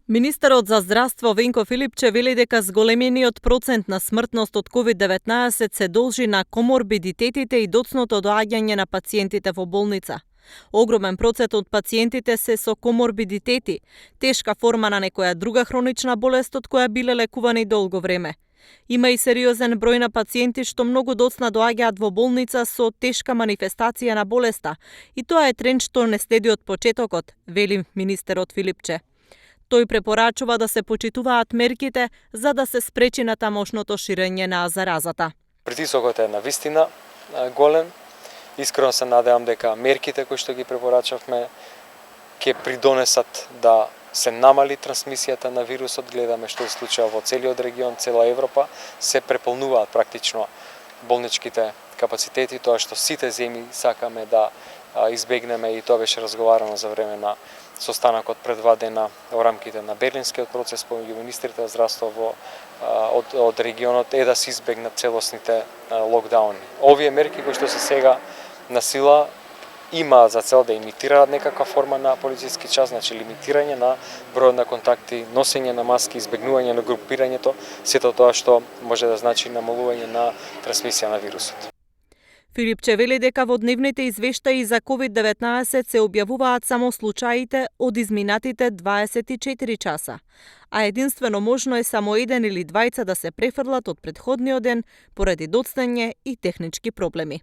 Министерот за здравство Венко Филипче вели дека зголемениот процент на смртност од COVID-19 се должи на коморбидитетите и доцното доаѓање на пациентите во болница. Огромен процент од пациентите се со коморбидитети, тешка форма на некоја друга хронична болест од која биле лекувани долго време. Има и сериозен број на пациенти што многу доцна доаѓаат во болница со тешка манифестација на болеста, и тоа е тренд што не следи од почетокот, вели министерот Филипче. Тој препорачува да се почитуваат мерките за да се спречи натамошното ширење на заразата. Притисокот е навистина голем. Искрено се надевам дека мерките кои што ги препорачавме ќе придонесат да се намали трансмисијата на вирусот. Гледаме што се случува во целиот регион, цела Европа, се преполнуваат практично болничките капацитети, тоа што сите земји сакаме да избегнеме, и тоа беше разговарано за време на состанокот пред 2 дена во рамките на Берлинскиот процес помеѓу министрите за здравство од регионот, е да се избегнат целосните локдауни. Овие мерки кои што се сега на сила има за цел да имитираат некаква форма на полициски час, значи лимитирање на бројот на контакти, носење на маски, избегнување на групирањето, сето тоа што може да значи намалување на трансмисија на вирусот. Филипче вели дека во дневните извештаи за COVID-19 се објавуваат само случаите од изминатите 24 часа, а единствено можно е само 1 или 2 да се префрлат од претходниот ден поради доцнење и технички проблеми.